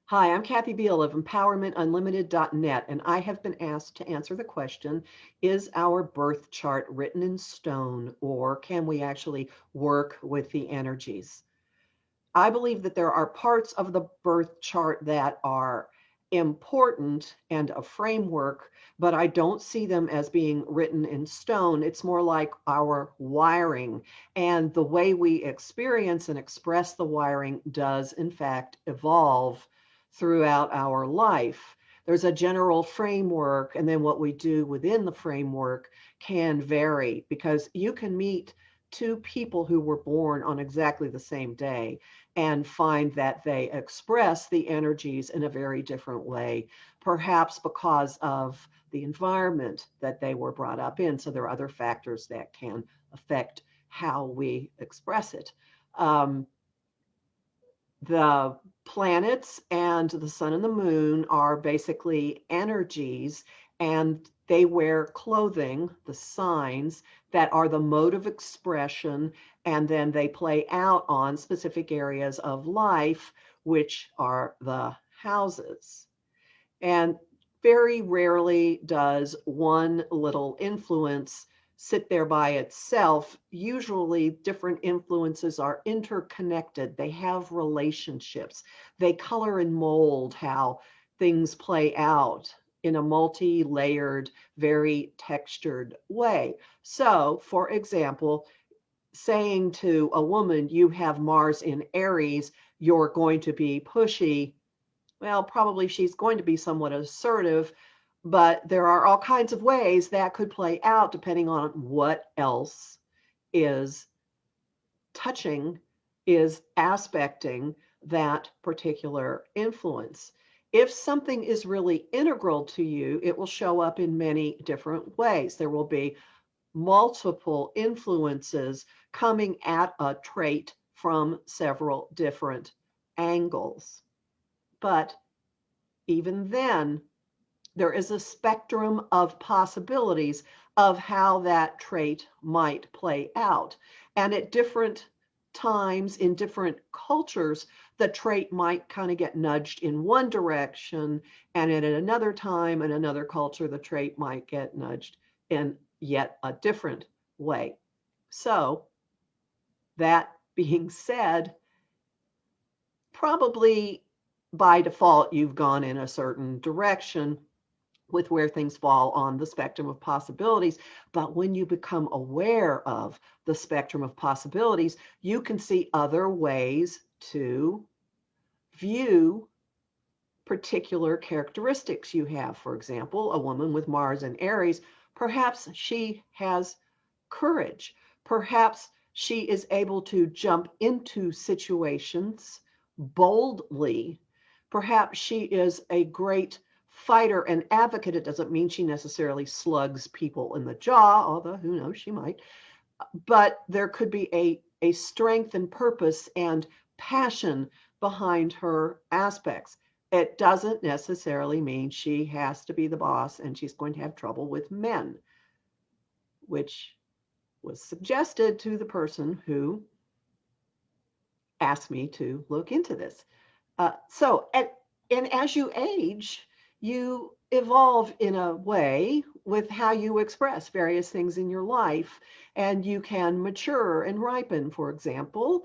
Hi, I'm Kathy Biehl of EmpowermentUnlimited.net, and I have been asked to answer the question, is our birth chart written in stone, or can we actually work with the energies? I believe that there are parts of the birth chart that are important and a framework, but I don't see them as being written in stone. It's more like our wiring, and the way we experience and express the wiring does, in fact, evolve throughout our life. There's a general framework, and then what we do within the framework can vary because you can meet two people who were born on exactly the same day and find that they express the energies in a very different way, perhaps because of the environment that they were brought up in. So there are other factors that can affect how we express it. Um, the planets and the sun and the moon are basically energies, and they wear clothing, the signs that are the mode of expression, and then they play out on specific areas of life, which are the houses. And very rarely does one little influence sit there by itself. Usually, different influences are interconnected, they have relationships, they color and mold how things play out in a multi layered, very textured way. So, for example, saying to a woman, you have Mars in Aries, you're going to be pushy, well, probably she's going to be somewhat assertive, but there are all kinds of ways that could play out depending on what else is touching, is aspecting that particular influence. If something is really integral to you, it will show up in many different ways. There will be multiple influences coming at a trait from several different angles. But even then, there is a spectrum of possibilities of how that trait might play out. And at different times in different cultures, the trait might kind of get nudged in one direction, and at another time in another culture, the trait might get nudged in yet a different way. So, that being said, probably by default, you've gone in a certain direction with where things fall on the spectrum of possibilities. But when you become aware of the spectrum of possibilities, you can see other ways to view particular characteristics you have. For example, a woman with Mars and Aries, perhaps she has courage. Perhaps she is able to jump into situations boldly. Perhaps she is a great fighter and advocate. It doesn't mean she necessarily slugs people in the jaw, although who knows, she might. But there could be a strength and purpose and passion behind her aspects. It doesn't necessarily mean she has to be the boss and she's going to have trouble with men, which was suggested to the person who asked me to look into this. And as you age, you evolve in a way with how you express various things in your life, and you can mature and ripen. For example,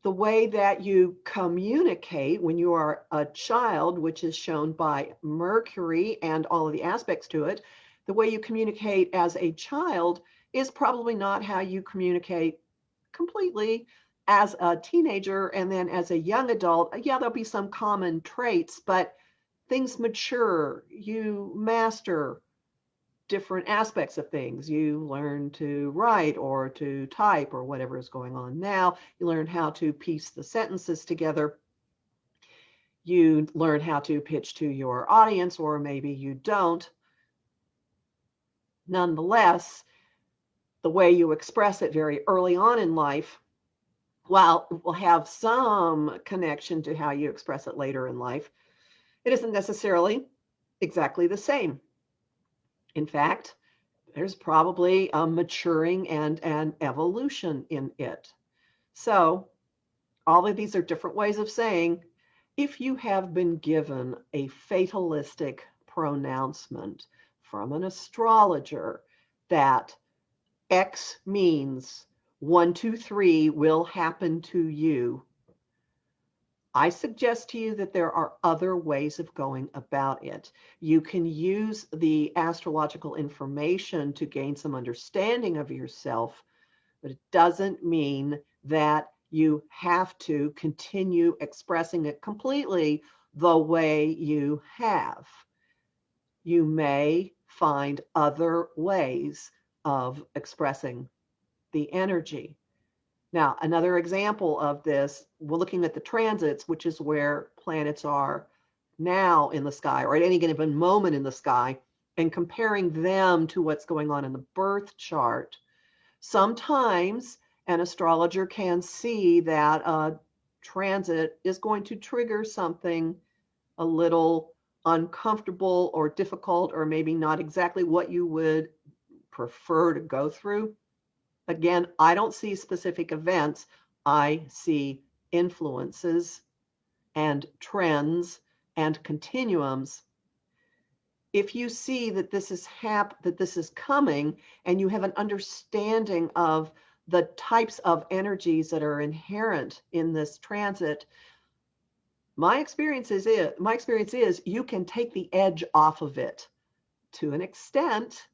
the way that you communicate when you are a child, which is shown by Mercury and all of the aspects to it, the way you communicate as a child is probably not how you communicate completely as a teenager. And then as a young adult, yeah, there'll be some common traits, but things mature. You master different aspects of things. You learn to write or to type or whatever is going on now. You learn how to piece the sentences together. You learn how to pitch to your audience, or maybe you don't. Nonetheless, the way you express it very early on in life, while it will have some connection to how you express it later in life, it isn't necessarily exactly the same. In fact, there's probably a maturing and an evolution in it. So all of these are different ways of saying If you have been given a fatalistic pronouncement from an astrologer that X means 1, 2, 3 will happen to you, I suggest to you that there are other ways of going about it. You can use the astrological information to gain some understanding of yourself, but it doesn't mean that you have to continue expressing it completely the way you have. You may find other ways of expressing the energy. Now, another example of this, we're looking at the transits, which is where planets are now in the sky or at any given moment in the sky, and comparing them to what's going on in the birth chart. Sometimes an astrologer can see that a transit is going to trigger something a little uncomfortable or difficult, or maybe not exactly what you would prefer to go through. Again, I don't see specific events. I see influences and trends and continuums. If you see that this is coming, and you have an understanding of the types of energies that are inherent in this transit, my experience is you can take the edge off of it to an extent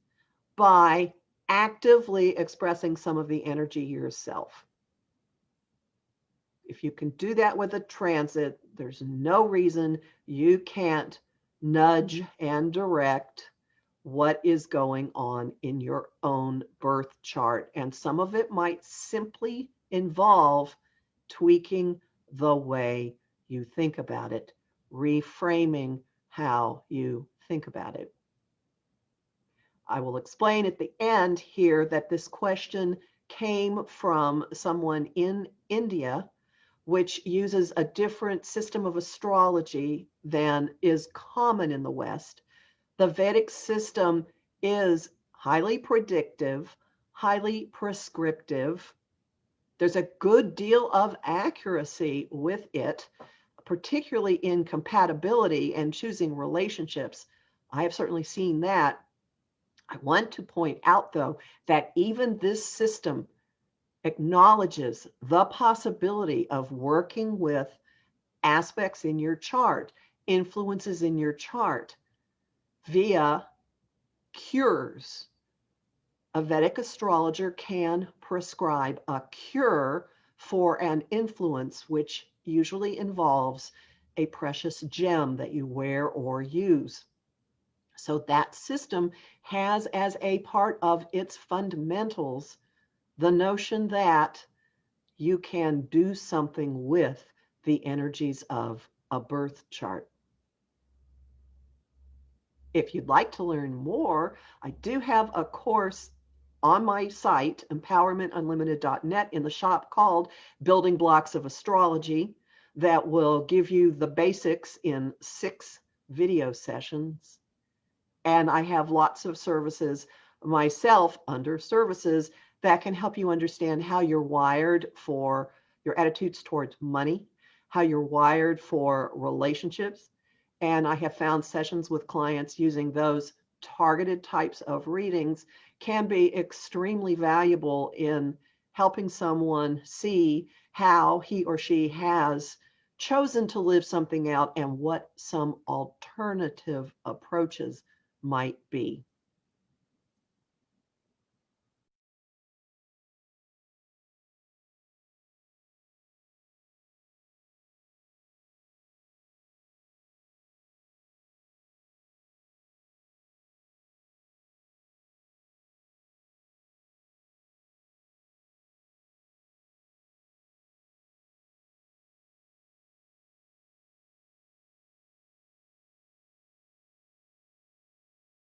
by actively expressing some of the energy yourself. If you can do that with a transit, there's no reason you can't nudge and direct what is going on in your own birth chart. And some of it might simply involve tweaking the way you think about it, reframing how you think about it. I will explain at the end here that this question came from someone in India, which uses a different system of astrology than is common in the West. The Vedic system is highly predictive, highly prescriptive. There's a good deal of accuracy with it, particularly in compatibility and choosing relationships. I have certainly seen that. I want to point out, though, that even this system acknowledges the possibility of working with aspects in your chart, influences in your chart, via cures. A Vedic astrologer can prescribe a cure for an influence, which usually involves a precious gem that you wear or use. So that system has as a part of its fundamentals the notion that you can do something with the energies of a birth chart. If you'd like to learn more, I do have a course on my site, empowermentunlimited.net, in the shop called Building Blocks of Astrology, that will give you the basics in 6 video sessions. And I have lots of services myself under services that can help you understand how you're wired for your attitudes towards money, how you're wired for relationships. And I have found sessions with clients using those targeted types of readings can be extremely valuable in helping someone see how he or she has chosen to live something out and what some alternative approaches might be.